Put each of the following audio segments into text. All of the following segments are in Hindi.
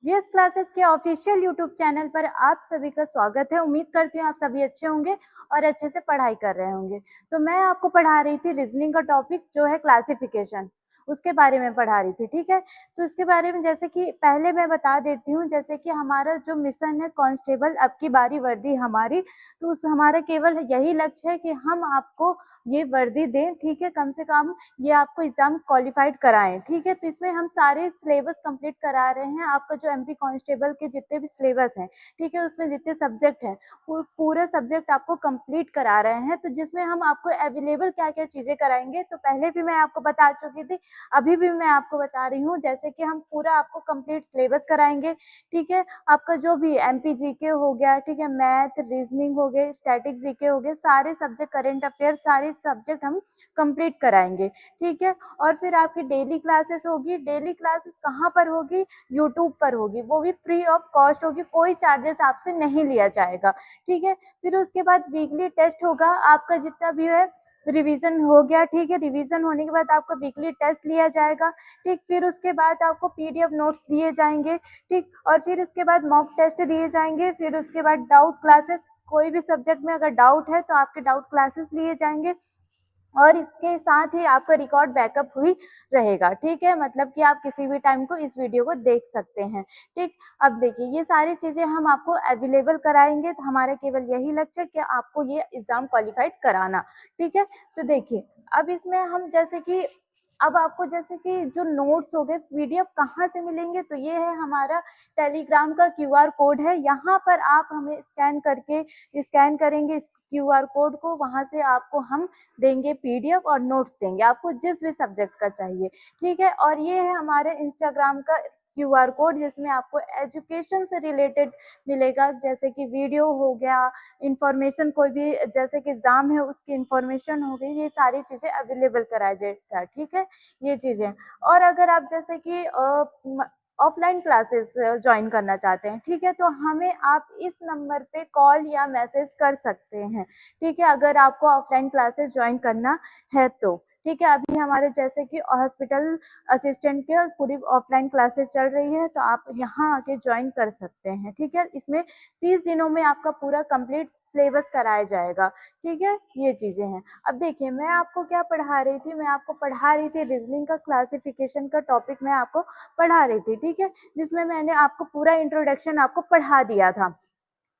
वीएस क्लासेस के ऑफिशियल यूट्यूब चैनल पर आप सभी का स्वागत है। उम्मीद करती हूँ आप सभी अच्छे होंगे और अच्छे से पढ़ाई कर रहे होंगे। तो मैं आपको पढ़ा रही थी रीजनिंग का टॉपिक जो है क्लासिफिकेशन, उसके बारे में पढ़ा रही थी। ठीक है, तो इसके बारे में जैसे कि पहले मैं बता देती हूँ, जैसे कि हमारा जो मिशन है कांस्टेबल अब की बारी वर्दी हमारी, तो उस हमारा केवल यही लक्ष्य है कि हम आपको ये वर्दी दें। ठीक है, कम से कम ये आपको एग्जाम क्वालिफाइड कराएं। ठीक है, तो इसमें हम सारे सिलेबस कंप्लीट करा रहे हैं। आपका जो एमपी कांस्टेबल के जितने भी सिलेबस हैं, ठीक है, उसमें जितने सब्जेक्ट हैं पूरा सब्जेक्ट आपको कंप्लीट करा रहे हैं। तो जिसमें हम आपको अवेलेबल क्या क्या चीजें कराएंगे, तो पहले भी मैं आपको बता चुकी थी, अभी भी मैं आपको बता रही हूँ। जैसे कि हम पूरा आपको कंप्लीट सिलेबस कराएंगे। ठीक है, आपका जो भी एमपी जीके हो गया, ठीक है, मैथ रीजनिंग हो गए, स्टैटिक जीके हो गए, सारे सब्जेक्ट, करंट अफेयर, सारे सब्जेक्ट हम कंप्लीट कराएंगे। ठीक है, और फिर आपकी डेली क्लासेस होगी। डेली क्लासेस कहाँ पर होगी? यूट्यूब पर होगी, वो भी फ्री ऑफ कॉस्ट होगी, कोई चार्जेस आपसे नहीं लिया जाएगा। ठीक है, फिर उसके बाद वीकली टेस्ट होगा आपका, जितना भी है रिवीजन हो गया। ठीक है, रिवीजन होने के बाद आपका वीकली टेस्ट लिया जाएगा। ठीक, फिर उसके बाद आपको पीडीएफ नोट्स दिए जाएंगे। ठीक, और फिर उसके बाद मॉक टेस्ट दिए जाएंगे। फिर उसके बाद डाउट क्लासेस, कोई भी सब्जेक्ट में अगर डाउट है तो आपके डाउट क्लासेस लिए जाएंगे। और इसके साथ ही आपका रिकॉर्ड बैकअप हुई रहेगा। ठीक है, मतलब कि आप किसी भी टाइम को इस वीडियो को देख सकते हैं। ठीक, अब देखिए ये सारी चीजें हम आपको अवेलेबल कराएंगे। तो हमारा केवल यही लक्ष्य है कि आपको ये एग्जाम क्वालिफाइड कराना। ठीक है, तो देखिए अब इसमें हम जैसे कि अब आपको जैसे कि जो नोट्स हो गए, पीडीएफ कहाँ से मिलेंगे, तो ये है हमारा टेलीग्राम का क्यूआर कोड है। यहाँ पर आप हमें स्कैन करेंगे इस क्यूआर कोड को, वहां से आपको हम देंगे पीडीएफ और नोट्स देंगे आपको जिस भी सब्जेक्ट का चाहिए। ठीक है, और ये है हमारे इंस्टाग्राम का क्यूआर कोड, जिसमें आपको एजुकेशन से रिलेटेड मिलेगा, जैसे कि वीडियो हो गया, इंफॉर्मेशन, कोई भी जैसे कि एग्जाम है उसकी इंफॉर्मेशन हो गई, ये सारी चीजें अवेलेबल कराया जाएगा। ठीक है, ये चीजें। और अगर आप जैसे कि ऑफलाइन क्लासेस ज्वाइन करना चाहते हैं, ठीक है, तो हमें आप इस नंबर पे कॉल या मैसेज कर सकते हैं। ठीक है, अगर आपको ऑफलाइन क्लासेस ज्वाइन करना है तो। ठीक है, अभी हमारे जैसे कि हॉस्पिटल असिस्टेंट के पूरी ऑफलाइन क्लासेस चल रही है, तो आप यहाँ आके ज्वाइन कर सकते हैं। ठीक है, इसमें 30 दिनों में आपका पूरा कंप्लीट सिलेबस कराया जाएगा। ठीक है, ये चीजें हैं। अब देखिए मैं आपको क्या पढ़ा रही थी, मैं आपको पढ़ा रही थी रीजनिंग का क्लासिफिकेशन का टॉपिक मैं आपको पढ़ा रही थी। ठीक है, जिसमें मैंने आपको पूरा इंट्रोडक्शन आपको पढ़ा दिया था।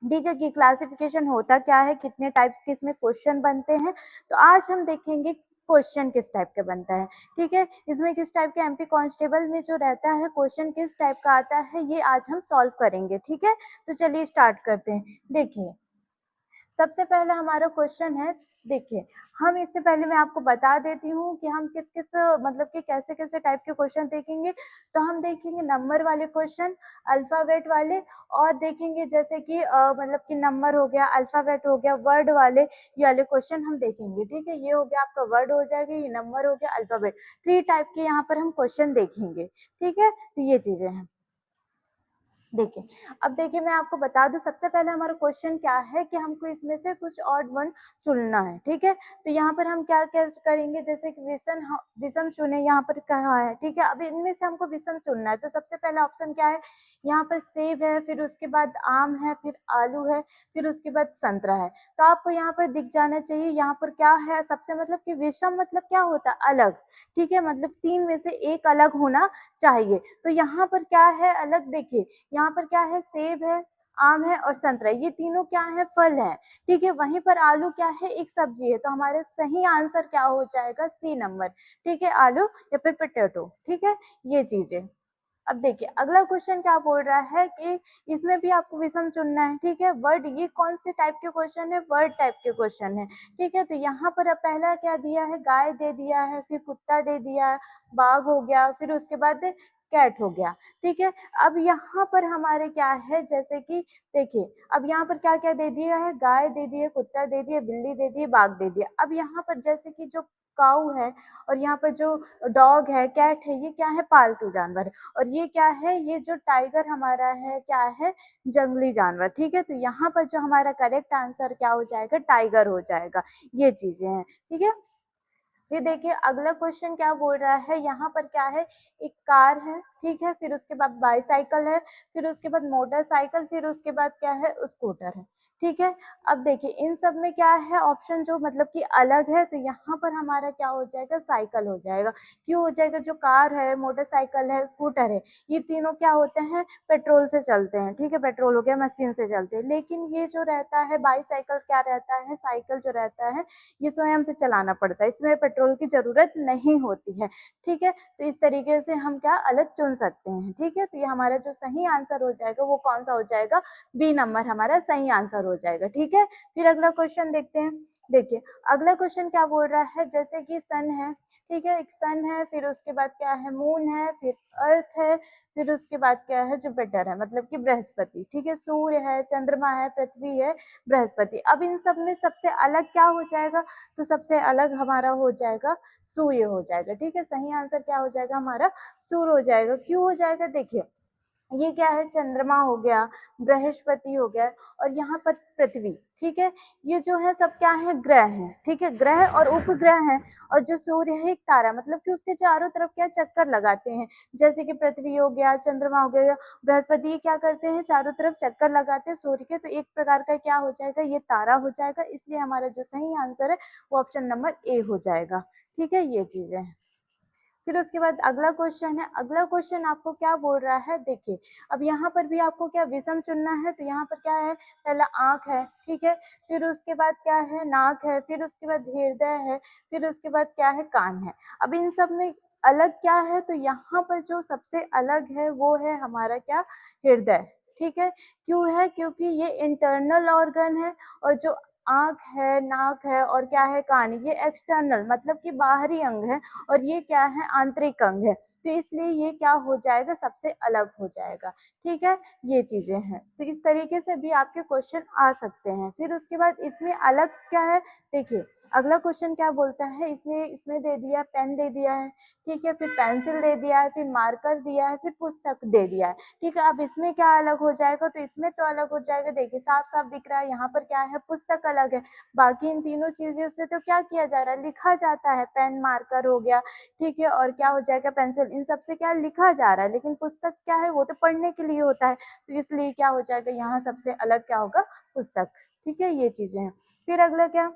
ठीक है, कि क्लासिफिकेशन होता क्या है, कितने टाइप्स के इसमें क्वेश्चन बनते हैं। तो आज हम देखेंगे क्वेश्चन किस टाइप के बनता है। ठीक है, इसमें किस टाइप के एमपी कांस्टेबल में जो रहता है क्वेश्चन किस टाइप का आता है, ये आज हम सॉल्व करेंगे। ठीक है, तो चलिए स्टार्ट करते हैं। देखिए सबसे पहला हमारा क्वेश्चन है, देखिए हम इससे पहले मैं आपको बता देती हूँ कि हम किस किस मतलब कि कैसे कैसे टाइप के क्वेश्चन देखेंगे। तो हम देखेंगे नंबर वाले क्वेश्चन, अल्फाबेट वाले, और देखेंगे जैसे कि मतलब कि नंबर हो गया, अल्फाबेट हो गया, वर्ड वाले, ये वाले क्वेश्चन हम देखेंगे। ठीक है, ये हो गया आपका वर्ड हो जाएगा, ये नंबर हो गया, अल्फाबेट, 3 टाइप के यहाँ पर हम क्वेश्चन देखेंगे। ठीक है, तो ये चीजें हैं। देखिए अब देखिए मैं आपको बता दूं, सबसे पहले हमारा क्वेश्चन क्या है कि हमको इसमें से कुछ ऑड वन चुनना है। ठीक है, तो यहाँ पर हम क्या क्या करेंगे, जैसे कि विषम चुने, यहाँ पर कहा है। ठीक है, अब इनमें से हमको विषम चुनना है। तो सबसे पहला ऑप्शन क्या है, यहाँ पर सेब है, फिर उसके बाद आम है, फिर आलू है, फिर उसके बाद संतरा है। तो आपको यहाँ पर दिख जाना चाहिए, यहाँ पर क्या है सबसे, मतलब कि विषम मतलब क्या होता है, अलग। ठीक है, मतलब 3 में से एक अलग होना चाहिए। तो यहाँ पर क्या है अलग, देखिए यहाँ पर क्या है, सेब है, आम है और संतरा, ये तीनों क्या है, फल है। ठीक है, वहीं पर आलू क्या है, एक सब्जी है। तो हमारे सही आंसर क्या हो जाएगा, सी नंबर। ठीक है, आलू या फिर पोटैटो। ठीक है, ये चीजें। अब देखिए अगला क्वेश्चन क्या बोल रहा है कि इसमें भी आपको विषम चुनना है। ठीक है, वर्ड, ये कौन से टाइप के क्वेश्चन है, वर्ड टाइप के क्वेश्चन है। ठीक है, तो यहाँ पर अब पहला क्या दिया है, गाय दे दिया है, फिर कुत्ता दे दिया, बाघ हो गया, फिर उसके बाद कैट हो गया। ठीक है, अब यहाँ पर हमारे क्या है, जैसे कि देखिए अब यहाँ पर क्या क्या दे दिया है, गाय दे दिए, कुत्ता दे दिए, बिल्ली दे दिए, बाघ दे दिया। अब यहाँ पर जैसे कि जो काऊ है और यहाँ पर जो डॉग है, कैट है, ये क्या है, पालतू जानवर है। और ये क्या है, ये जो टाइगर हमारा है क्या है, जंगली जानवर। ठीक है, तो यहाँ पर जो हमारा करेक्ट आंसर क्या हो जाएगा, टाइगर हो जाएगा। ये चीजें हैं। ठीक है, फिर देखिए अगला क्वेश्चन क्या बोल रहा है, यहाँ पर क्या है, एक कार है, ठीक है, फिर उसके बाद बाईसाइकिल है, फिर उसके बाद मोटरसाइकिल, फिर उसके बाद क्या है, स्कूटर है, ठीक है। अब देखिए इन सब में क्या है ऑप्शन जो मतलब कि अलग है, तो यहाँ पर हमारा क्या हो जाएगा, साइकिल हो जाएगा। क्यों हो जाएगा, जो कार है, मोटरसाइकिल है, स्कूटर है, ये तीनों क्या होते हैं, पेट्रोल से चलते हैं, ठीक है, पेट्रोल हो गया, मशीन से चलते हैं। लेकिन ये जो रहता है बाईसाइकिल क्या रहता है, साइकिल जो रहता है ये स्वयं से चलाना पड़ता है, इसमें पेट्रोल की जरूरत नहीं होती है, ठीक है। तो इस तरीके से हम क्या अलग चुन सकते हैं, ठीक है। तो ये हमारा जो सही आंसर हो जाएगा वो कौन सा हो जाएगा, बी नंबर हमारा सही आंसर हो जाएगा, ठीक है। फिर अगला क्वेश्चन देखते हैं। देखिए अगला क्वेश्चन क्या बोल रहा है, जैसे कि सन है, ठीक है, एक सन है, फिर उसके बाद क्या है, मून है, फिर अर्थ है, फिर उसके बाद क्या है, जुपिटर है, मतलब कि बृहस्पति, ठीक है, सूर्य है, चंद्रमा है, पृथ्वी है, बृहस्पति। अब इन सब में सबसे अलग क्या हो जाएगा, तो सबसे अलग हमारा हो जाएगा सूर्य हो जाएगा, ठीक है। सही आंसर क्या हो जाएगा हमारा, सूर्य हो जाएगा। क्यों हो जाएगा, देखिए ये क्या है, चंद्रमा हो गया, बृहस्पति हो गया, और यहाँ पर पृथ्वी, ठीक है, ये जो है सब क्या है, ग्रह हैं, ठीक है, ग्रह और उपग्रह हैं। और जो सूर्य है एक तारा, मतलब कि उसके चारों तरफ क्या चक्कर लगाते हैं, जैसे कि पृथ्वी हो गया, चंद्रमा हो गया, बृहस्पति, ये क्या करते हैं, चारों तरफ चक्कर लगाते हैं सूर्य के। तो एक प्रकार का क्या हो जाएगा, ये तारा हो जाएगा, इसलिए हमारा जो सही आंसर है वो ऑप्शन नंबर ए हो जाएगा, ठीक है, ये चीजें। फिर उसके बाद अगला क्वेश्चन है, अगला क्वेश्चन आपको क्या बोल रहा है, देखिए अब यहाँ पर भी आपको क्या विषम चुनना है। तो यहाँ पर क्या है, पहला आंख है, ठीक है, फिर उसके बाद क्या है, नाक है, फिर उसके बाद हृदय है, फिर उसके बाद क्या है, कान है। अब इन सब में अलग क्या है, तो यहाँ पर जो सबसे अलग है वो है हमारा क्या, हृदय, ठीक है। क्यों है, क्योंकि ये इंटरनल ऑर्गन है, और जो आंख है, नाक है, और क्या है, कान, ये एक्सटर्नल मतलब कि बाहरी अंग है, और ये क्या है, आंतरिक अंग है। तो इसलिए ये क्या हो जाएगा, सबसे अलग हो जाएगा, ठीक है, ये चीजें हैं। तो इस तरीके से भी आपके क्वेश्चन आ सकते हैं। फिर उसके बाद इसमें अलग क्या है, देखिए अगला क्वेश्चन क्या बोलता है, इसमें इसमें दे दिया, पेन दे दिया है, ठीक है, फिर पेंसिल दे दिया है, फिर मार्कर दिया है, फिर पुस्तक दे दिया है, ठीक है। अब इसमें क्या अलग हो जाएगा, तो इसमें तो अलग हो जाएगा, देखिए साफ साफ दिख रहा है, यहाँ पर क्या है, पुस्तक अलग है। बाकी इन तीनों चीजों से तो क्या किया जा रहा है, लिखा जाता है, पेन मार्कर हो गया, ठीक है, और क्या हो जाएगा, पेंसिल, इन सब से क्या लिखा जा रहा है। लेकिन पुस्तक क्या है, वो तो पढ़ने के लिए होता है, तो इसलिए क्या हो जाएगा, यहाँ सबसे अलग क्या होगा, पुस्तक, ठीक है, ये चीजें हैं। फिर अगला क्या,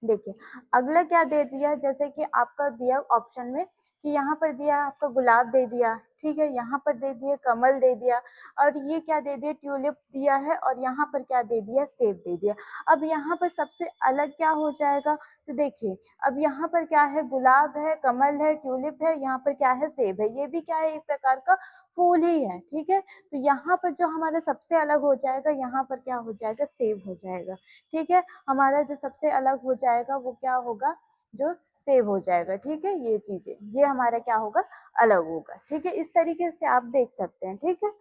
देखिए अगला क्या दे दिया, जैसे कि आपका दिया ऑप्शन में कि यहाँ पर दिया आपका गुलाब दे दिया, ठीक है, यहाँ पर दे दिया कमल दे दिया, और ये क्या दे दिया, ट्यूलिप दिया है, और यहाँ पर क्या दे दिया, सेब दे दिया। अब यहाँ पर सबसे अलग क्या हो जाएगा, तो देखिए अब यहाँ पर क्या है, गुलाब है, कमल है, ट्यूलिप है, यहाँ पर क्या है, सेब है, ये भी क्या है, एक प्रकार का फूल ही है, ठीक है। तो यहाँ पर जो हमारा सबसे अलग हो जाएगा, यहाँ पर क्या हो जाएगा, सेब हो जाएगा, ठीक है। हमारा जो सबसे अलग हो जाएगा वो क्या होगा, जो सेव हो जाएगा, ठीक है, ये चीजें, ये हमारा क्या होगा, अलग होगा, ठीक है। इस तरीके से आप देख सकते हैं, ठीक है।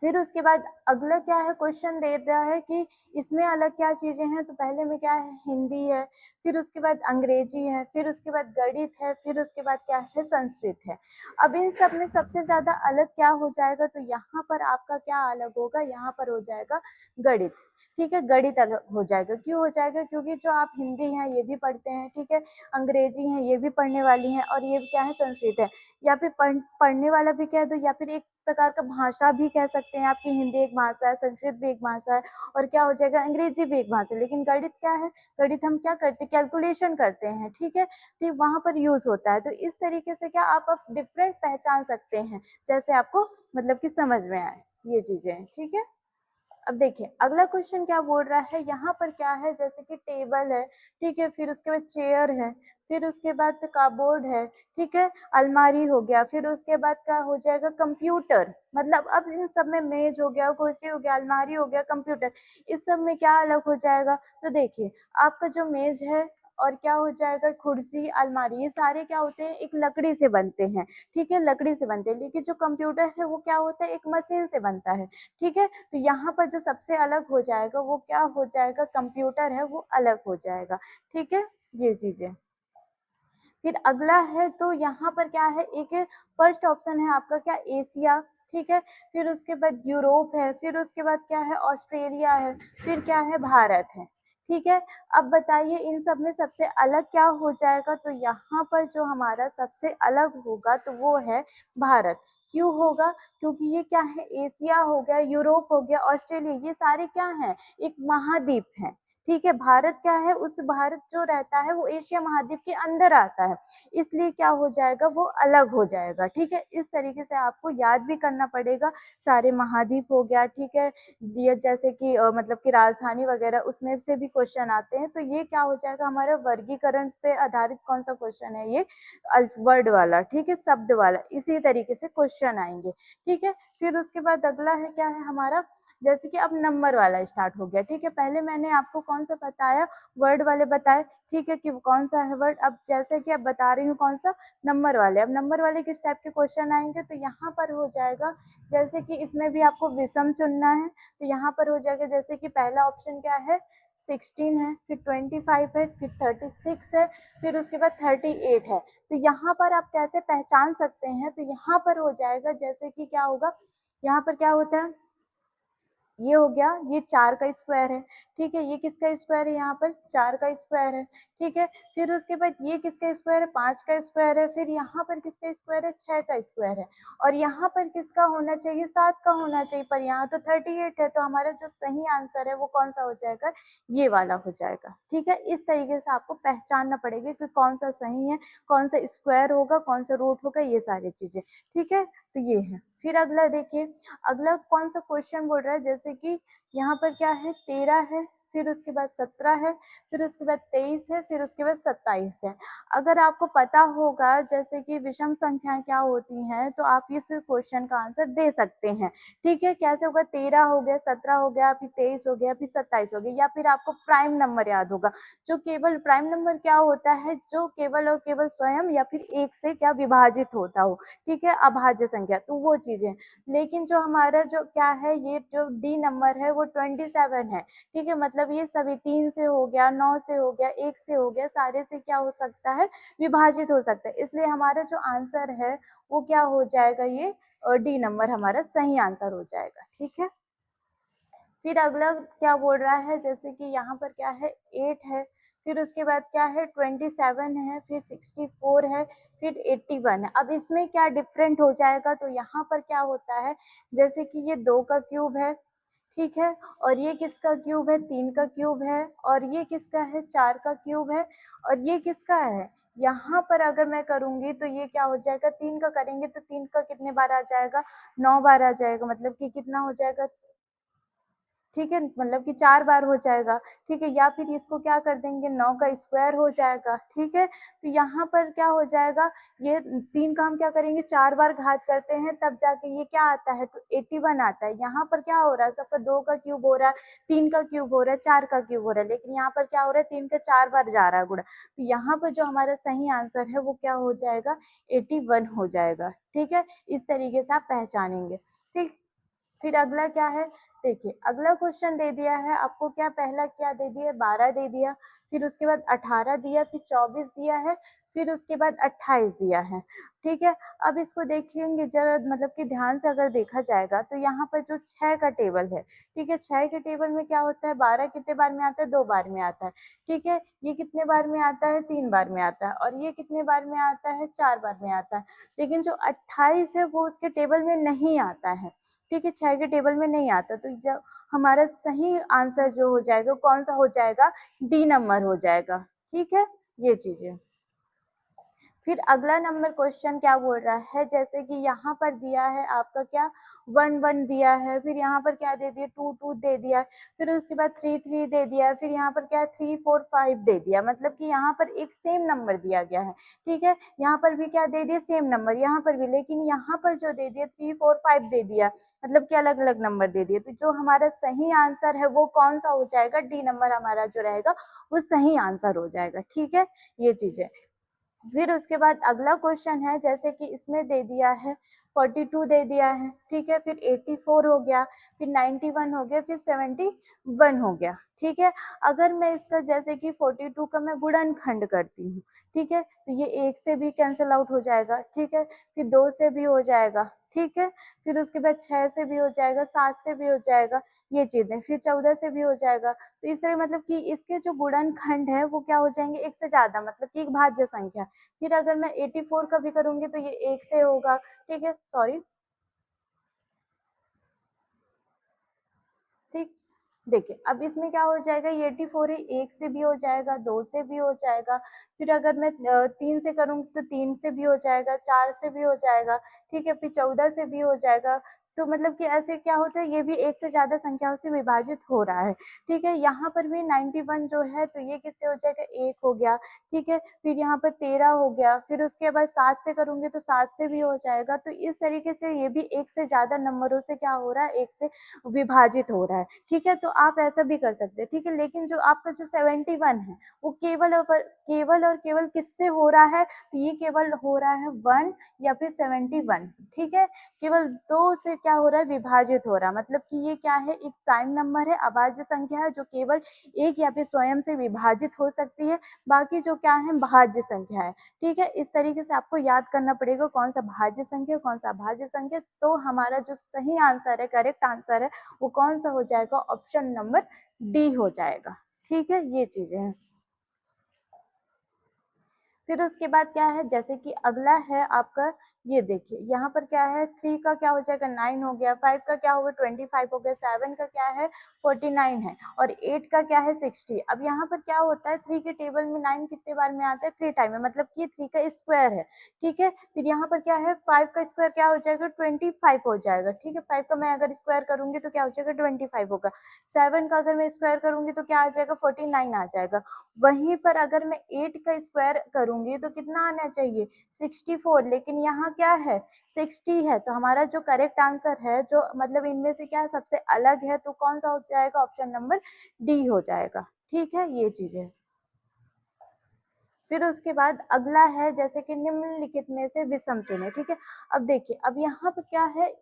फिर उसके बाद अगला क्या है, क्वेश्चन दे रहा है कि इसमें अलग क्या चीजें हैं। तो पहले में क्या है, हिंदी है, फिर उसके बाद अंग्रेजी है, फिर उसके बाद गणित है, फिर उसके बाद क्या है, संस्कृत है। अब इन सब में सबसे ज्यादा अलग क्या हो जाएगा, तो यहाँ पर आपका क्या अलग होगा, यहाँ पर हो जाएगा गणित, ठीक है, गणित अलग हो जाएगा। क्यों हो जाएगा, क्योंकि जो आप हिंदी हैं ये भी पढ़ते हैं, ठीक है, अंग्रेजी है ये भी पढ़ने वाली हैं, और ये क्या है, संस्कृत है, या फिर पढ़ने वाला भी कह दो, या फिर एक प्रकार का भाषा भी कह सकते हैं आपकी, हिंदी एक भाषा है, संस्कृत भी एक भाषा है, और क्या हो जाएगा, अंग्रेजी भी एक भाषा है। लेकिन गणित क्या है, गणित हम क्या करते हैं, कैलकुलेशन करते हैं, ठीक है, तो वहां पर यूज होता है। तो इस तरीके से क्या आप डिफरेंट पहचान सकते हैं, जैसे आपको मतलब कि समझ में आए ये चीजें, ठीक है। अब देखिए अगला क्वेश्चन क्या बोल रहा है, यहाँ पर क्या है, जैसे कि टेबल है, ठीक है, फिर उसके बाद चेयर है, फिर उसके बाद कबोर्ड है, ठीक है, अलमारी हो गया, फिर उसके बाद क्या हो जाएगा, कंप्यूटर। मतलब अब इन सब में मेज हो गया, कुर्सी हो गया, अलमारी हो गया, कंप्यूटर, इस सब में क्या अलग हो जाएगा। तो देखिए आपका जो मेज है, और क्या हो जाएगा, कुर्सी, अलमारी, ये सारे क्या होते हैं, एक लकड़ी से बनते हैं, ठीक है, लकड़ी से बनते हैं। लेकिन जो कंप्यूटर है वो क्या होता है, एक मशीन से बनता है, ठीक है। तो यहाँ पर जो सबसे अलग हो जाएगा वो क्या हो जाएगा, कंप्यूटर है वो अलग हो जाएगा, ठीक है, ये चीजें। फिर अगला है, तो यहाँ पर क्या है, एक फर्स्ट ऑप्शन है आपका क्या, एशिया, ठीक है, फिर उसके बाद यूरोप है, फिर उसके बाद क्या है, ऑस्ट्रेलिया है, फिर क्या है, भारत है, ठीक है। अब बताइए इन सब में सबसे अलग क्या हो जाएगा, तो यहाँ पर जो हमारा सबसे अलग होगा तो वो है भारत। क्यों होगा? क्योंकि ये क्या है, एशिया हो गया, यूरोप हो गया, ऑस्ट्रेलिया, ये सारे क्या हैं, एक महाद्वीप है। ठीक है, भारत क्या है, उस भारत जो रहता है वो एशिया महाद्वीप के अंदर आता है, इसलिए क्या हो जाएगा, वो अलग हो जाएगा। ठीक है, इस तरीके से आपको याद भी करना पड़ेगा। सारे महाद्वीप हो गया, ठीक है, ये जैसे कि मतलब कि राजधानी वगैरह उसमें से भी क्वेश्चन आते हैं, तो ये क्या हो जाएगा, हमारा वर्गीकरण पे आधारित कौन सा क्वेश्चन है, ये वर्ड वाला, ठीक है, शब्द वाला, इसी तरीके से क्वेश्चन आएंगे। ठीक है, फिर उसके बाद अगला है क्या है हमारा, जैसे कि अब नंबर वाला स्टार्ट हो गया। ठीक है, पहले मैंने आपको कौन सा बताया, वर्ड वाले बताए, ठीक है, कि कौन सा है वर्ड। अब जैसे कि अब बता रही हूँ कौन सा, नंबर वाले। अब नंबर वाले किस टाइप के क्वेश्चन आएंगे, तो यहाँ पर हो जाएगा, जैसे कि इसमें भी आपको विषम चुनना है, तो यहाँ पर हो जाएगा, जैसे कि पहला ऑप्शन क्या है, 16 है, फिर 25 है, फिर 36 है, फिर उसके बाद 38 है। तो यहाँ पर आप कैसे पहचान सकते हैं, तो यहाँ पर हो जाएगा, जैसे कि क्या होगा, यहाँ पर क्या होता है, ये हो गया, ये 4 का स्क्वायर है। ठीक है, ये किसका स्क्वायर है, यहाँ पर 4 का स्क्वायर है। ठीक है, फिर उसके बाद ये किसका स्क्वायर है, 5 का स्क्वायर है, फिर यहाँ पर किसका स्क्वायर है, 6 का स्क्वायर है, और यहाँ पर किसका होना चाहिए, 7 का होना चाहिए, पर यहाँ तो 38 है, तो हमारा जो सही आंसर है वो कौन सा हो जाएगा, ये वाला हो जाएगा। ठीक है, इस तरीके से आपको पहचानना पड़ेगा कि कौन सा सही है, कौन सा स्क्वायर होगा, कौन सा रूट होगा, ये सारी चीजें। ठीक है, तो ये है। फिर अगला देखिए, अगला कौन सा क्वेश्चन बोल रहा है, जैसे कि यहाँ पर क्या है, 13 है, फिर उसके बाद 17 है, फिर उसके बाद 23 है, फिर उसके बाद 27 है। अगर आपको पता होगा जैसे कि विषम संख्याएं क्या होती हैं, तो आप इस क्वेश्चन का आंसर दे सकते हैं। ठीक है, कैसे होगा, 13 हो गया, 17 हो गया, फिर 23 हो गया, फिर 27 हो गया, या फिर आपको प्राइम नंबर याद होगा, जो केवल प्राइम नंबर क्या होता है, जो केवल और केवल स्वयं या फिर एक से क्या विभाजित होता हो। ठीक है, अभाज्य संख्या, तो वो चीजें। लेकिन जो हमारा जो क्या है, ये जो डी नंबर है वो 27 है। ठीक है, मतलब ये सभी 3 से हो गया, 9 से हो गया, 1 से हो गया, सारे से क्या हो सकता है, विभाजित हो सकता है, इसलिए हमारा जो आंसर है वो क्या हो जाएगा, ये डी नंबर हमारा सही आंसर हो जाएगा। ठीक है, फिर अगला क्या बोल रहा है, जैसे कि यहाँ पर क्या है, 8 है, फिर उसके बाद क्या है, 27 है, फिर 64 है, फिर 81 है। अब इसमें क्या डिफरेंट हो जाएगा, तो यहाँ पर क्या होता है, जैसे कि ये 2 का क्यूब है, ठीक है, और ये किसका क्यूब है, 3 का क्यूब है, और ये किसका है, 4 का क्यूब है, और ये किसका है, यहाँ पर अगर मैं करूंगी तो ये क्या हो जाएगा, 3 का करेंगे तो 3 का कितने बार आ जाएगा, 9 बार आ जाएगा, मतलब कि कितना हो जाएगा, ठीक है, मतलब कि 4 बार हो जाएगा। ठीक है, या फिर इसको क्या कर देंगे, 9 का स्क्वायर हो जाएगा। ठीक है, तो यहाँ पर क्या हो जाएगा, ये 3 का हम क्या करेंगे, 4 बार घात करते हैं तब जाके ये क्या आता है, तो 81 आता है। यहाँ पर क्या हो रहा है, सबका 2 का क्यूब हो रहा है, 3 का क्यूब हो रहा है, 4 का क्यूब हो रहा है, लेकिन यहाँ पर क्या हो रहा है, 3 का 4 बार जा रहा है गुणा, तो यहाँ पर जो हमारा सही आंसर है वो क्या हो जाएगा, 81 हो जाएगा। ठीक है, इस तरीके से आप पहचानेंगे। ठीक, फिर अगला क्या है, देखिए अगला क्वेश्चन दे दिया है आपको, क्या पहला क्या दे दिया, 12 दे दिया, फिर उसके बाद 18 दिया, फिर 24 दिया है, फिर उसके बाद 28 दिया है। ठीक है, अब इसको देखेंगे जरा, मतलब कि ध्यान से अगर देखा जाएगा तो यहाँ पर जो 6 का टेबल है, ठीक है, 6 के टेबल में क्या होता है, 12 कितने बार में आता है, 2 बार में आता है। ठीक है, ये कितने बार में आता है, 3 बार में आता है, और ये कितने बार में आता है, 4 बार में आता है। लेकिन जो 28 है वो उसके टेबल में नहीं आता है। ठीक है, 6 के टेबल में नहीं आता, तो जब हमारा सही आंसर जो हो जाएगा कौन सा हो जाएगा, डी नंबर हो जाएगा। ठीक है, ये चीजें। फिर अगला नंबर क्वेश्चन क्या बोल रहा है, जैसे कि यहाँ पर दिया है आपका क्या, 1 1 दिया है, फिर यहाँ पर क्या दे दिया, 2 2 दे दिया, फिर उसके बाद 3 3 दे दिया, फिर यहाँ पर क्या 3 4 5 दे दिया, मतलब कि यहाँ पर एक सेम नंबर दिया गया है। ठीक है, यहाँ पर भी क्या दे दिया, सेम नंबर, यहाँ पर भी, लेकिन यहाँ पर जो दे दिया 3 4 5 दे दिया, मतलब कि अलग अलग नंबर दे दिए, तो जो हमारा सही आंसर है वो कौन सा हो जाएगा, डी नंबर हमारा जो रहेगा वो सही आंसर हो जाएगा। ठीक है, ये चीजें। फिर उसके बाद अगला क्वेश्चन है, जैसे कि इसमें दे दिया है 42 दे दिया है, ठीक है, फिर 84 हो गया, फिर 91 हो गया, फिर 71 हो गया। ठीक है, अगर मैं इसका जैसे कि 42 का मैं गुणनखंड करती हूँ, ठीक है, तो ये 1 से भी कैंसिल आउट हो जाएगा। ठीक है, फिर 2 से भी हो जाएगा, ठीक है। फिर उसके बाद 6 से भी हो जाएगा, 7 से भी हो जाएगा, ये चीजें, फिर 14 से भी हो जाएगा। तो इस तरह मतलब कि इसके जो गुणनखंड है वो क्या हो जाएंगे, एक से ज्यादा, मतलब कि एक भाज्य संख्या। फिर अगर मैं 84 का भी करूंगी तो ये एक से होगा, ठीक है, सॉरी, ठीक। देखिए अब इसमें क्या हो जाएगा, ये 84 है, एक से भी हो जाएगा, दो से भी हो जाएगा, फिर अगर मैं 3 से करूंगी तो 3 से भी हो जाएगा, 4 से भी हो जाएगा, ठीक है, फिर 14 से भी हो जाएगा। तो मतलब कि ऐसे क्या होता है, ये भी एक से ज्यादा संख्याओं से विभाजित हो रहा है, ठीक है। यहाँ पर भी 91 जो है तो ये किससे हो जाएगा, एक हो गया, ठीक है। फिर यहाँ पर 13 हो गया, फिर उसके बाद 7 से करूंगी तो 7 से भी हो जाएगा। तो इस तरीके से ये भी एक से ज्यादा नंबरों से क्या हो रहा है, एक से विभाजित हो रहा है, ठीक है। तो आप ऐसा भी कर सकते हैं, ठीक है। लेकिन जो आपका जो 71 है वो केवल किससे हो रहा है, तो ये केवल हो रहा है 1 या फिर 71, ठीक है। केवल दो से क्या हो रहा है, विभाजित हो रहा है, मतलब कि ये क्या है, एक प्राइम नंबर है, अभाज्य संख्या है, जो केवल एक या फिर स्वयं से विभाजित हो सकती है, बाकी जो क्या है, भाज्य संख्या है, ठीक है। इस तरीके से आपको याद करना पड़ेगा कौन सा भाज्य संख्या, कौन सा अभाज्य संख्या। तो हमारा जो सही आंसर है, करेक्ट आंसर है, वो कौन सा हो जाएगा, ऑप्शन नंबर डी हो जाएगा, ठीक है। ये चीजें हैं। फिर उसके बाद क्या है, जैसे कि अगला है आपका, ये देखिए यहाँ पर क्या है, 3 का क्या हो जाएगा, 9 हो गया, 5 का क्या होगा, 25 हो गया, 7 का क्या है, 49 है, और 8 का क्या है, 60। अब यहाँ पर क्या होता है, 3 के टेबल में 9 कितने बार में आता है, 3 टाइम में, मतलब कि 3 का स्क्वायर है, ठीक है। फिर यहाँ पर क्या है, 5 का स्क्वायर क्या हो जाएगा, 25 हो जाएगा, ठीक है। 5 का मैं अगर स्क्वायर करूंगी तो क्या हो जाएगा, 25 होगा। 7 का अगर मैं स्क्वायर करूंगी तो क्या आ जाएगा, 49 आ जाएगा। वहीं पर अगर मैं 8 का स्क्वायर करूंगी तो कितना आना चाहिए, 64, लेकिन यहाँ क्या है, 60 है। तो हमारा जो करेक्ट आंसर है, जो मतलब इनमें से क्या सबसे अलग है, तो कौन सा हो जाएगा, ऑप्शन नंबर डी हो जाएगा, ठीक है। ये चीजें। फिर उसके बाद अगला है, जैसे कि निम्नलिखित में से विषम चुने, ठीक है। अब देखिए, अब यहाँ पर क्या है,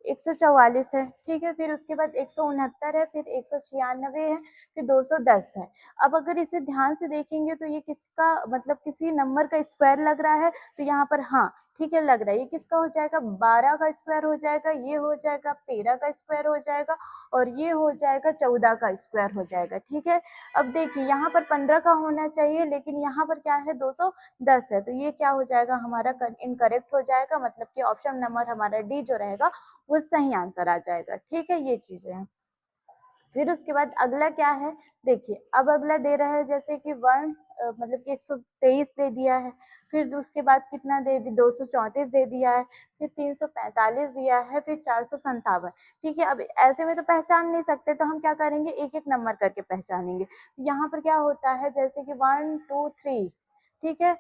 144 है, ठीक है। फिर उसके बाद 169 है, फिर 196 है, फिर 210 है। अब अगर इसे ध्यान से देखेंगे तो ये किसका, मतलब किसी नंबर का स्क्वायर लग रहा है, तो यहाँ पर हाँ, ठीक है, लग रहा है। ये किसका हो जाएगा, 12 का स्क्वायर हो जाएगा, ये हो जाएगा 13 का स्क्वायर हो जाएगा, और ये हो जाएगा 14 का स्क्वायर हो जाएगा, ठीक है। अब देखिए यहाँ पर 15 का होना चाहिए, लेकिन यहाँ पर क्या है, 210 है, तो ये क्या हो जाएगा, हमारा इनकरेक्ट हो जाएगा, मतलब कि ऑप्शन नंबर हमारा डी जो रहेगा वो सही आंसर आ जाएगा, ठीक है। ये चीजें हैं। फिर उसके बाद अगला क्या है, देखिए अब अगला दे रहा है, जैसे कि मतलब कि 123 दे दिया है, फिर उसके बाद कितना दे दी, 234 दे दिया है, फिर 345 दिया है, फिर 457, ठीक है। अब ऐसे में तो पहचान नहीं सकते, तो हम क्या करेंगे, एक एक नंबर करके पहचानेंगे। तो यहाँ पर क्या होता है, जैसे कि 1 2 3, ठीक है,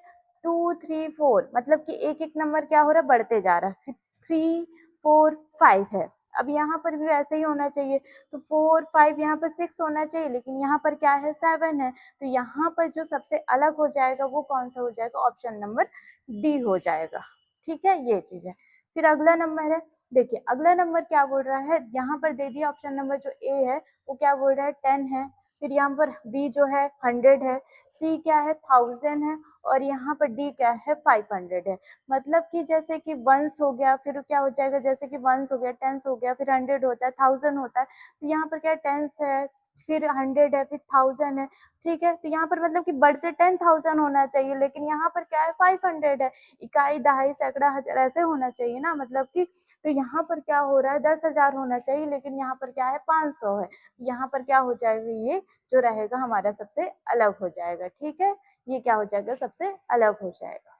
2 3 4, मतलब कि एक एक नंबर क्या हो रहा है, बढ़ते जा रहा है, फिर 3 4 5 है। अब यहाँ पर भी ऐसे ही होना चाहिए, तो 4 5 यहाँ पर 6 होना चाहिए, लेकिन यहाँ पर क्या है, 7 है। तो यहाँ पर जो सबसे अलग हो जाएगा वो कौन सा हो जाएगा, ऑप्शन नंबर डी हो जाएगा, ठीक है। ये चीज है। फिर अगला नंबर है, देखिए अगला नंबर क्या बोल रहा है, यहाँ पर दे दिया ऑप्शन नंबर जो ए है, वो क्या बोल रहा है, 10 है। फिर यहाँ पर बी जो है 100 है, सी क्या है 1000 है, और यहाँ पर डी क्या है 500 है। मतलब कि जैसे कि वंस हो गया, फिर क्या हो जाएगा, जैसे कि वंस हो गया, टेंस हो गया, फिर 100 होता है, 1000 होता है, तो यहाँ पर क्या टेंस है, फिर 100 है, फिर 1000 है, ठीक है। तो यहाँ पर मतलब कि बढ़ते 10,000 होना चाहिए, लेकिन यहाँ पर क्या है, 500 है। इकाई, दहाई, सैकड़ा, हजार ऐसे होना चाहिए ना, मतलब कि, तो यहाँ पर क्या हो रहा है, 10,000 होना चाहिए, लेकिन यहाँ पर क्या है, 500 है। यहाँ पर क्या हो जाएगा, ये जो रहेगा हमारा सबसे अलग हो जाएगा, ठीक है। ये क्या हो जाएगा, सबसे अलग हो जाएगा,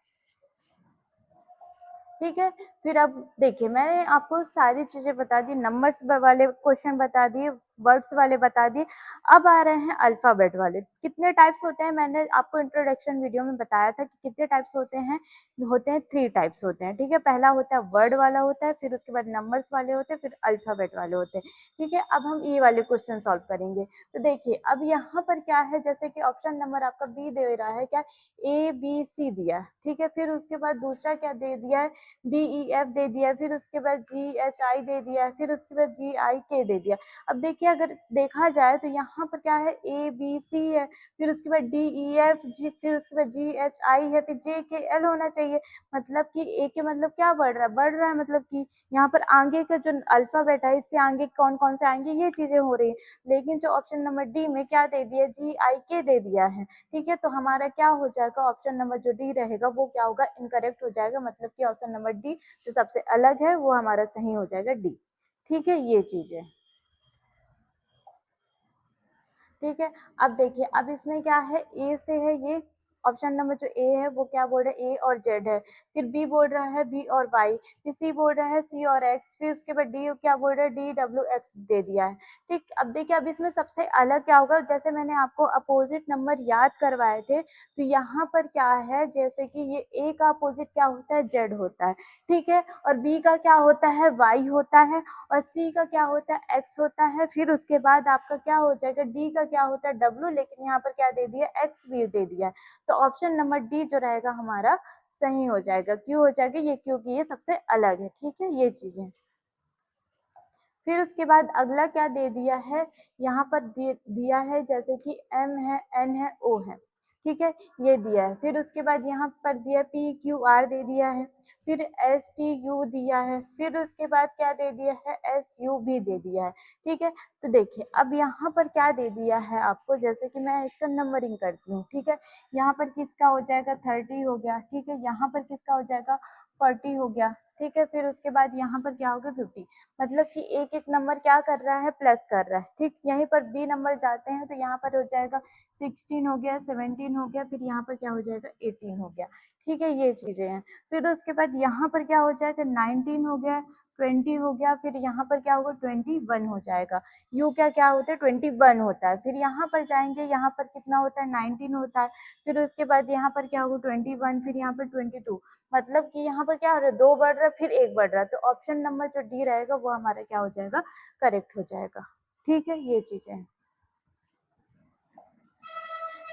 ठीक है। फिर अब देखिए, मैंने आपको सारी चीजें बता दी, नंबर्स वाले क्वेश्चन बता दिए, वर्ड्स वाले बता दिए। अब आ रहे हैं अल्फाबेट वाले। कितने टाइप्स होते हैं, मैंने आपको इंट्रोडक्शन वीडियो में बताया था कि कितने टाइप्स होते हैं 3 टाइप्स होते हैं, ठीक है। पहला होता है वर्ड वाला होता है, फिर उसके बाद नंबर्स वाले होते हैं, फिर अल्फाबेट वाले होते हैं, ठीक है। अब हम ये वाले क्वेश्चन सॉल्व करेंगे। तो देखिए अब यहाँ पर क्या है, जैसे कि ऑप्शन नंबर आपका बी दे रहा है क्या, A B C दिया, ठीक है। फिर उसके बाद दूसरा क्या दे दिया है, डी ई एफ दे दिया, फिर उसके बाद जी एच आई दे दिया, फिर उसके बाद जी आई के दे दिया। अब देखिए अगर देखा जाए तो यहाँ पर क्या है, ए बी सी है, फिर उसके बाद डी ई एफ जी, फिर उसके बाद जी एच आई है, फिर जे के एल होना चाहिए। मतलब कि ए के मतलब क्या बढ़ रहा है, मतलब कि यहाँ पर आगे का जो अल्फाबेट है इससे आगे कौन कौन से आएंगे ये चीजें हो रही है। लेकिन जो ऑप्शन नंबर डी में क्या दे दिया, जी आई के दे दिया है। ठीक है, तो हमारा क्या हो जाएगा, ऑप्शन नंबर जो डी रहेगा वो क्या होगा, इनकरेक्ट हो जाएगा। मतलब कि ऑप्शन नंबर डी जो सबसे अलग है वो हमारा सही हो जाएगा, डी। ठीक है, ये चीजें। ठीक है, अब देखिए अब इसमें क्या है, ए से है ये ऑप्शन नंबर जो ए है वो क्या बोल रहा है, ए और जेड है। फिर बी बोल रहा है बी और वाई, फिर सी बोल रहा है सी और एक्स, फिर उसके बाद डी क्या बोल रहा है, डी डब्ल्यू एक्स दे दिया है। ठीक, अब देखिए अब इसमें सबसे अलग क्या होगा, जैसे मैंने आपको अपोजिट नंबर याद करवाए थे, तो यहाँ पर क्या है, जैसे कि ये ए का अपोजिट क्या होता है, जेड होता है। ठीक है, और बी का क्या होता है, वाई होता है, और सी का क्या होता है, एक्स होता है। फिर उसके बाद आपका क्या हो जाएगा, डी का क्या होता है, डब्ल्यू, लेकिन यहाँ पर क्या दे दिया, एक्स भी दे दिया है। तो ऑप्शन नंबर डी जो रहेगा हमारा सही हो जाएगा। क्यों हो जाएगा ये, क्योंकि ये सबसे अलग है। ठीक है, ये चीजें। फिर उसके बाद अगला क्या दे दिया है, यहाँ पर दिया है जैसे कि एम है, एन है, ओ है। ठीक है, ये दिया है। फिर उसके बाद यहाँ पर दिया पी क्यू आर दे दिया है, फिर एस टी यू दिया है, फिर उसके बाद क्या दे दिया है, एस यू भी दे दिया है। ठीक है, तो देखिए अब यहाँ पर क्या दे दिया है आपको, जैसे कि मैं इसका नंबरिंग करती हूँ। ठीक है, यहाँ पर किसका हो जाएगा, 30 हो गया। ठीक है, यहाँ पर किसका हो जाएगा, 40 हो गया। ठीक है, फिर उसके बाद यहाँ पर क्या होगा, 50। मतलब कि एक एक नंबर क्या कर रहा है, प्लस कर रहा है। ठीक, यहीं पर बी नंबर जाते हैं तो यहाँ पर हो जाएगा 16 हो गया, 17 हो गया, फिर यहाँ पर क्या हो जाएगा, 18 हो गया। ठीक है, ये चीजें हैं। फिर उसके बाद यहाँ पर क्या हो जाएगा, 19 हो गया, 20 हो गया, फिर यहाँ पर क्या होगा, 21 हो जाएगा। यू क्या क्या होता है, 21 होता है। फिर यहाँ पर जाएंगे, यहाँ पर कितना होता है, 19 होता है। फिर उसके बाद यहाँ पर क्या होगा, 21, फिर यहाँ पर 22। मतलब कि यहाँ पर क्या हो रहा है, दो बढ़ रहा है, फिर एक बढ़ रहा है। तो ऑप्शन नंबर जो डी रहेगा वो हमारा क्या हो जाएगा, करेक्ट हो जाएगा। ठीक है, ये चीजें।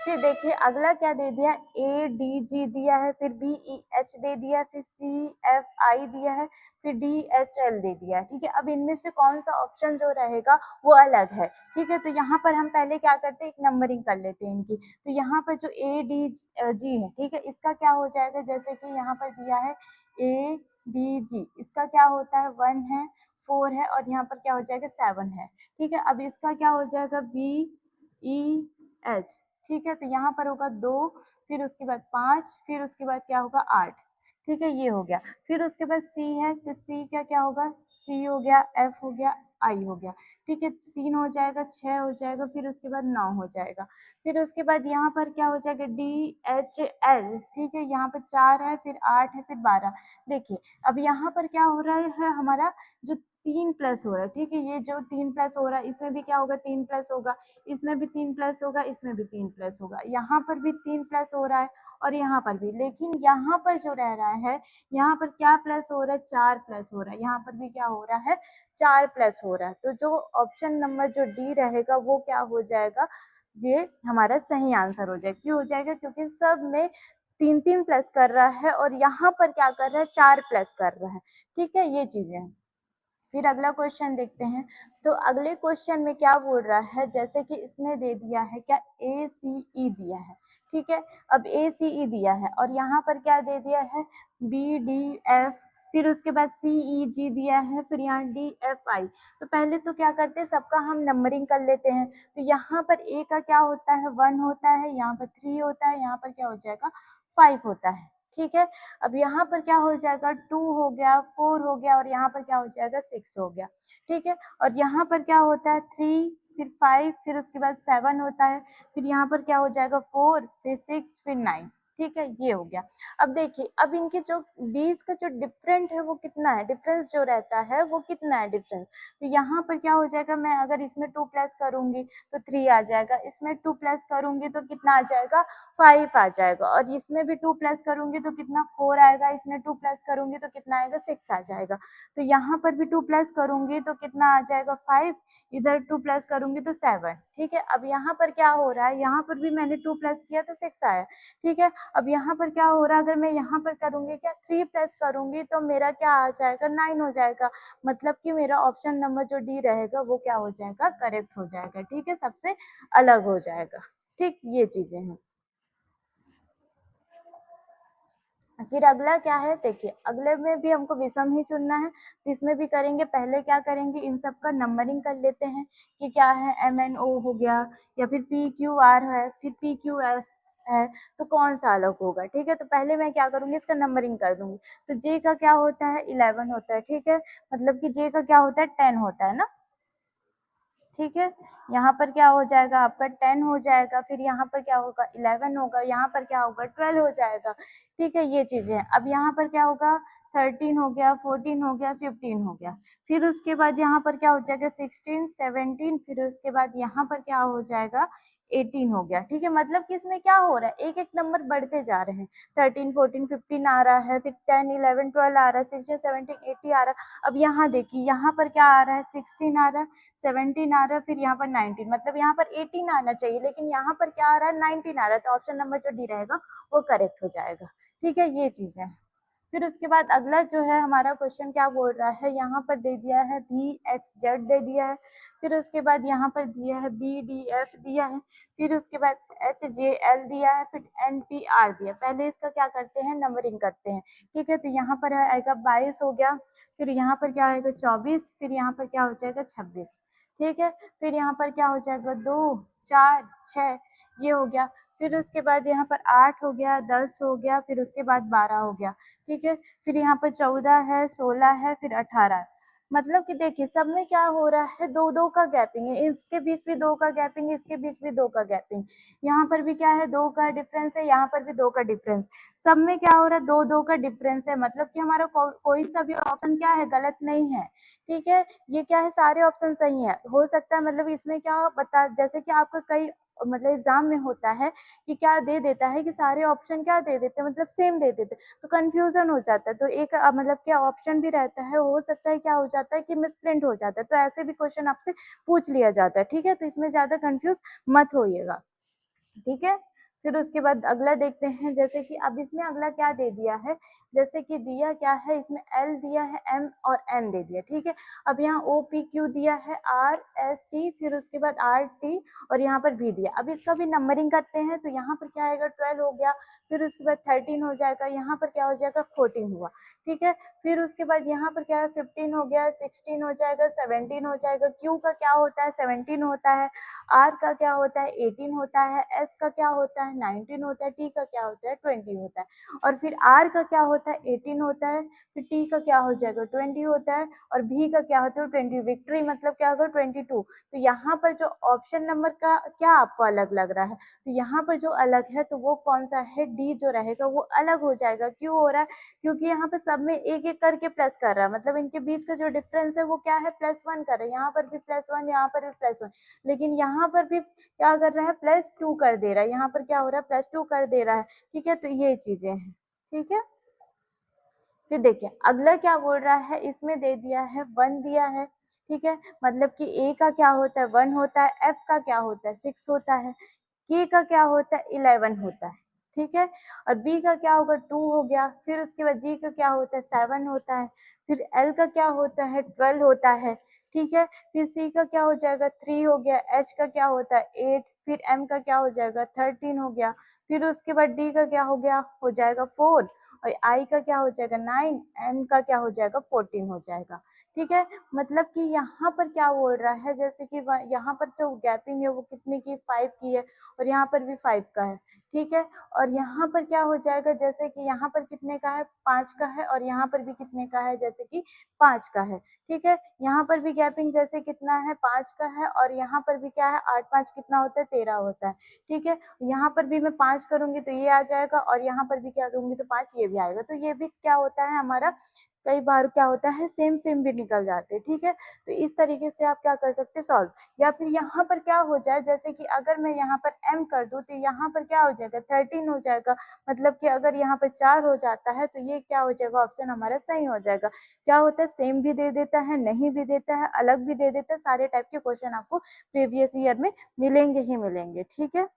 फिर देखिए अगला क्या दे दिया, ए डी जी दिया है, फिर बी ई एच दे दिया, फिर सी एफ आई दिया है, फिर डी एच एल दे दिया है। ठीक है, अब इनमें से कौन सा ऑप्शन जो रहेगा वो अलग है। ठीक है, तो यहाँ पर हम पहले क्या करते हैं, एक नंबरिंग कर लेते हैं इनकी। तो यहाँ पर जो ए डी जी है, ठीक है, इसका क्या हो जाएगा, जैसे कि यहाँ पर दिया है ए डी जी, इसका क्या होता है, 1 है, 4 है, और यहाँ पर क्या हो जाएगा, 7 है। ठीक है, अब इसका क्या हो जाएगा, बी ई एच। ठीक है, तो यहाँ पर होगा 2, फिर उसके बाद 5, फिर उसके बाद क्या होगा, 8। ठीक है, ये हो गया। फिर उसके बाद सी है, तो सी का क्या होगा, सी हो गया, एफ हो गया, आई हो गया। ठीक है, 3 हो जाएगा, 6 हो जाएगा, फिर उसके बाद 9 हो जाएगा। फिर उसके बाद यहाँ पर क्या हो जाएगा, डी एच एल। ठीक है, यहाँ पर 4 है, फिर 8 है, फिर 12। देखिए अब यहाँ पर क्या हो रहा है, हमारा जो 3 प्लस हो रहा है। ठीक है, ये जो 3 प्लस हो रहा है इसमें भी क्या होगा, 3 प्लस होगा, इसमें भी 3 प्लस होगा, इसमें भी 3 प्लस होगा, यहाँ पर भी 3 प्लस हो रहा है, और यहाँ पर भी। लेकिन यहाँ पर जो रह रहा है, यहाँ पर क्या प्लस हो रहा है, 4 प्लस हो रहा है, यहाँ पर भी क्या हो रहा है, 4 प्लस हो रहा है। तो जो ऑप्शन नंबर जो डी रहेगा वो क्या हो जाएगा, ये हमारा सही आंसर हो जाएगा। क्यों हो जाएगा, क्योंकि सब में 3 प्लस कर रहा है, और यहाँ पर क्या कर रहा है, 4 प्लस कर रहा है। ठीक है, ये चीजें हैं। फिर अगला क्वेश्चन देखते हैं। तो अगले क्वेश्चन में क्या बोल रहा है, जैसे कि इसमें दे दिया है क्या, ए सी ई दिया है। ठीक है, अब ए सी ई दिया है, और यहाँ पर क्या दे दिया है, बी डी एफ, फिर उसके बाद सी ई जी दिया है, फिर यहाँ डी एफ आई। तो पहले तो क्या करते हैं, सबका हम नंबरिंग कर लेते हैं। तो यहाँ पर ए का क्या होता है, 1 होता है, यहाँ पर 3 होता है, यहाँ पर क्या हो जाएगा, 5 होता है। ठीक है, अब यहाँ पर क्या हो जाएगा, 2 हो गया, 4 हो गया, और यहाँ पर क्या हो जाएगा, 6 हो गया। ठीक है, और यहाँ पर क्या होता है, 3, फिर 5, फिर उसके बाद 7 होता है, फिर यहाँ पर क्या हो जाएगा, 4, फिर 6, फिर 9। ठीक है, ये हो गया। अब देखिए अब इनके जो बीच का जो डिफरेंट है वो कितना है, डिफरेंस जो रहता है वो कितना है डिफरेंस। तो यहाँ पर क्या हो जाएगा, मैं अगर इसमें 2 प्लस करूंगी तो 3 आ जाएगा, इसमें 2 प्लस करूंगी तो कितना आ जाएगा, 5 आ जाएगा, और इसमें भी 2 प्लस करूंगी तो कितना, 4 आएगा, इसमें 2 प्लस करूंगी तो कितना आएगा, 6 आ जाएगा। तो यहाँ पर भी 2 प्लस करूंगी तो कितना आ जाएगा, 5, इधर 2 प्लस करूंगी तो 7। ठीक है। अब यहाँ पर क्या हो रहा है, यहाँ पर भी मैंने 2 प्लस किया तो 6 आया, ठीक है। अब यहाँ पर क्या हो रहा है, अगर मैं यहाँ पर करूँगी क्या 3 प्लस करूँगी तो मेरा क्या आ जाएगा 9 हो जाएगा, मतलब कि मेरा ऑप्शन नंबर जो डी रहेगा वो क्या हो जाएगा, करेक्ट हो जाएगा, ठीक है, सबसे अलग हो जाएगा, ठीक, ये चीजें हैं। फिर अगला क्या है, देखिए अगले में भी हमको विषम ही चुनना है, तो इसमें भी करेंगे, पहले क्या करेंगे, इन सब का नंबरिंग कर लेते हैं कि क्या है, MNO हो गया या फिर PQR है, फिर PQS है, तो कौन सा अलग होगा, ठीक है। तो पहले मैं क्या करूंगी, इसका नंबरिंग कर दूंगी। तो J का क्या होता है, 11 होता है, ठीक है, मतलब कि J का क्या होता है, 10 होता है ना, ठीक है। यहाँ पर क्या हो जाएगा आपका 10 हो जाएगा, फिर यहाँ पर क्या होगा 11 होगा, यहाँ पर क्या होगा 12 हो जाएगा, ठीक है, ये चीजें हैं। अब यहाँ पर क्या होगा 13 हो गया, 14 हो गया, 15 हो गया, फिर उसके बाद यहाँ पर क्या हो जाएगा 16, 17, फिर उसके बाद यहाँ पर क्या हो जाएगा 18 हो गया, ठीक है। मतलब कि इसमें क्या हो रहा है, एक एक नंबर बढ़ते जा रहे हैं, 13, 14, 15 आ रहा है, फिर 10, 11, 12 आ रहा है, 16, 17, 18 आ रहा है। अब यहाँ देखिए यहाँ पर क्या आ रहा है 16 आ रहा है, 17 आ रहा है, फिर यहाँ पर 19, मतलब यहाँ पर 18 आना चाहिए, लेकिन यहाँ पर क्या आ रहा है 19 आ रहा है, तो ऑप्शन नंबर जो डी रहेगा वो करेक्ट हो जाएगा, ठीक है, ये चीज है। फिर उसके बाद अगला जो है हमारा क्वेश्चन क्या बोल रहा है, यहाँ पर दे दिया है VXZ दे दिया है, फिर उसके बाद यहाँ पर दिया है BDF दिया है, फिर उसके बाद HJL दिया है, फिर NPR दिया। पहले इसका क्या करते हैं, नंबरिंग करते हैं, ठीक है। तो यहाँ पर आएगा 22 हो गया, फिर यहाँ पर क्या आएगा 24, फिर यहाँ पर क्या हो जाएगा 26, ठीक है। फिर यहाँ पर क्या हो जाएगा 2, 4, 6, ये हो गया। फिर उसके बाद यहाँ पर 8 हो गया, 10 हो गया, फिर उसके बाद 12 हो गया, ठीक है। फिर यहाँ पर 14 है, 16 है, फिर 18 है। मतलब कि देखिए सब में क्या हो रहा है, दो दो का गैपिंग है, इसके बीच भी दो का गैपिंग, इसके बीच भी दो का गैपिंग, यहाँ पर भी क्या है दो का डिफरेंस है, यहाँ पर भी दो का डिफरेंस, सब में क्या हो रहा है दो दो का डिफरेंस है, मतलब कि हमारा कोई सा भी ऑप्शन क्या है गलत नहीं है, ठीक है। ये क्या है सारे ऑप्शन सही है, हो सकता है मतलब इसमें क्या बता, जैसे कि आपका कई मतलब एग्जाम में होता है कि क्या दे देता है कि सारे ऑप्शन क्या दे देते हैं, मतलब सेम दे देते हैं, तो कंफ्यूजन हो जाता है, तो एक मतलब क्या ऑप्शन भी रहता है, हो सकता है क्या हो जाता है कि मिसप्रिंट हो जाता है, तो ऐसे भी क्वेश्चन आपसे पूछ लिया जाता है, ठीक है। तो इसमें ज्यादा कंफ्यूज मत होइएगा, ठीक है। फिर उसके बाद अगला देखते हैं, जैसे कि अब इसमें अगला क्या दे दिया है, जैसे कि दिया क्या है इसमें L दिया है, M और N दे दिया, ठीक है। अब यहाँ OPQ दिया है, RST, फिर उसके बाद RT और यहाँ पर V दिया। अब इसका भी नंबरिंग करते हैं, तो यहाँ पर क्या आएगा 12 हो गया, फिर उसके बाद 13 हो जाएगा, यहाँ पर क्या हो जाएगा 14 हुआ, ठीक है। फिर उसके बाद यहाँ पर क्या है 15 हो गया, 16 हो जाएगा, 17 हो जाएगा, Q का क्या होता है 17 होता है, R का क्या होता है 18 होता है, S का क्या होता है 19 होता है, T का क्या होता है 20 होता है, और फिर R का क्या होता है 18 होता है, फिर T का क्या हो जाएगा 20 होता है, और V का क्या होता है 20, विक्ट्री मतलब क्या होगा 22। तो यहाँ पर जो ऑप्शन नंबर का क्या आपको अलग लग रहा है, तो यहाँ पर जो अलग है तो वो कौन सा है, डी जो रहेगा वो अलग हो जाएगा, क्यों हो रहा है, क्योंकि यहाँ पर सब में एक एक करके प्लस कर रहा है, मतलब इनके बीच का जो डिफरेंस है वो क्या है +1 कर रहा है, यहाँ पर भी +1, यहाँ पर भी +1, लेकिन यहाँ पर भी क्या कर रहा है +2 कर दे रहा है, यहाँ पर क्या हो रहा है +2 कर दे रहा है, ठीक है। तो ये चीजें हैं, ठीक है। फिर देखिए अगला क्या बोल रहा है, इसमें दे दिया है 1 दिया है, ठीक है, मतलब कि A का क्या होता है 1 होता है, F का क्या होता है 6 होता है, K का क्या होता है 11 होता है, ठीक है, और B का क्या होगा 2 हो गया, फिर उसके बाद G का क्या होता है 7 होता है, फिर L का क्या होता है 12 होता है, ठीक है, फिर C का क्या हो जाएगा 3 हो गया, H का क्या होता है 8, फिर M का क्या हो जाएगा 13 हो गया, फिर उसके बाद D का क्या हो जाएगा 4, और I का क्या हो जाएगा 9, N का क्या हो जाएगा 14 हो जाएगा, ठीक है। मतलब कि यहाँ पर क्या बोल रहा है, जैसे कि यहाँ पर जो गैपिंग है वो कितने की 5 की है, और यहाँ पर भी 5 का है, ठीक है। और यहाँ पर क्या हो जाएगा, जैसे कि यहाँ पर कितने का है 5 का है, और यहाँ पर भी कितने का है जैसे कि 5 का है, ठीक है। यहाँ पर भी गैपिंग जैसे कितना है 5 का है, और यहाँ पर भी क्या है 8 5 कितना होता है 13 होता है, ठीक है। यहाँ पर भी मैं 5 करूंगी तो ये आ जाएगा, और यहाँ पर भी क्या करूंगी तो 5 ये भी आएगा, तो ये भी क्या होता है हमारा कई बार क्या होता है सेम सेम भी निकल जाते हैं, ठीक है। तो इस तरीके से आप क्या कर सकते हैं सॉल्व, या फिर यहाँ पर क्या हो जाए, जैसे कि अगर मैं यहाँ पर m कर दूं तो यहाँ पर क्या हो जाएगा 13 हो जाएगा, मतलब कि अगर यहाँ पर 4 हो जाता है तो ये क्या हो जाएगा ऑप्शन हमारा सही हो जाएगा, क्या होता है सेम भी दे देता है, नहीं भी देता है, अलग भी दे देता है, सारे टाइप के क्वेश्चन आपको प्रीवियस ईयर में मिलेंगे ही मिलेंगे। ठीक है,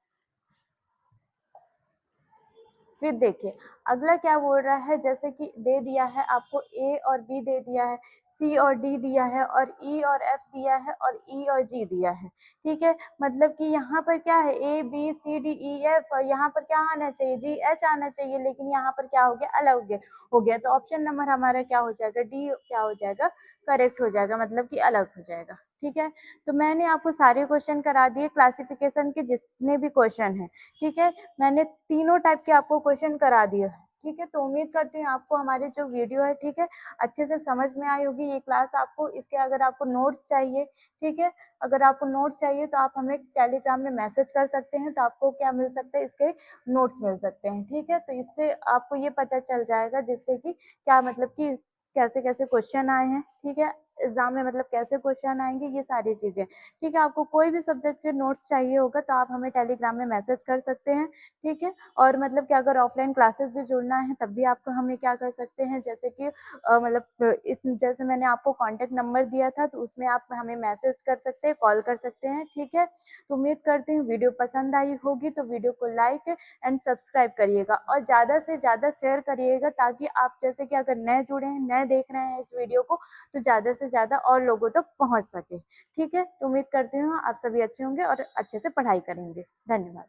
फिर देखिए अगला क्या बोल रहा है, जैसे कि दे दिया है आपको ए और बी दे दिया है, सी और डी दिया है, और ई और एफ दिया है, और ई और जी दिया है। ठीक है, मतलब कि यहाँ पर क्या है, A B C D E F, और यहाँ पर क्या आना चाहिए, जी एच आना चाहिए, लेकिन यहाँ पर क्या हो गया, अलग हो गया। तो ऑप्शन नंबर हमारा क्या हो जाएगा, डी क्या हो जाएगा, करेक्ट हो जाएगा, मतलब कि अलग हो जाएगा। ठीक है, तो मैंने आपको सारे क्वेश्चन करा दिए क्लासिफिकेशन के जितने भी क्वेश्चन हैं। ठीक है, मैंने तीनों टाइप के आपको क्वेश्चन करा दिए। ठीक है, तो उम्मीद करती हूँ आपको हमारी जो वीडियो है, ठीक है, अच्छे से समझ में आई होगी ये क्लास आपको। इसके अगर आपको नोट्स चाहिए, ठीक है, अगर आपको नोट्स चाहिए तो आप हमें टेलीग्राम में मैसेज कर सकते हैं, तो आपको क्या मिल सकता है, इसके नोट्स मिल सकते हैं। ठीक है, तो इससे आपको ये पता चल जाएगा जिससे कि क्या मतलब कि कैसे कैसे क्वेश्चन आए हैं। ठीक है, एग्जाम में मतलब कैसे क्वेश्चन आएंगे, ये सारी चीजें। ठीक है, आपको कोई भी सब्जेक्ट के नोट्स चाहिए होगा तो आप हमें टेलीग्राम में मैसेज कर सकते हैं। ठीक है, और मतलब कि अगर ऑफलाइन क्लासेस भी जुड़ना है तब भी आपको हमें क्या कर सकते हैं, जैसे कि मतलब इस जैसे मैंने आपको कांटेक्ट नंबर दिया था, तो उसमें आप हमें मैसेज कर सकते हैं, कॉल कर सकते हैं। ठीक है, तो उम्मीद करती हूँ वीडियो पसंद आई होगी, तो वीडियो को लाइक एंड सब्सक्राइब करिएगा और ज़्यादा से ज़्यादा शेयर करिएगा, ताकि आप जैसे कि अगर नए जुड़े हैं, नए देख रहे हैं इस वीडियो को, तो ज़्यादा से ज़्यादा और लोगों तक पहुँच सके। ठीक है, तो उम्मीद करती हूँ आप सभी अच्छे होंगे और अच्छे से पढ़ाई करेंगे। धन्यवाद।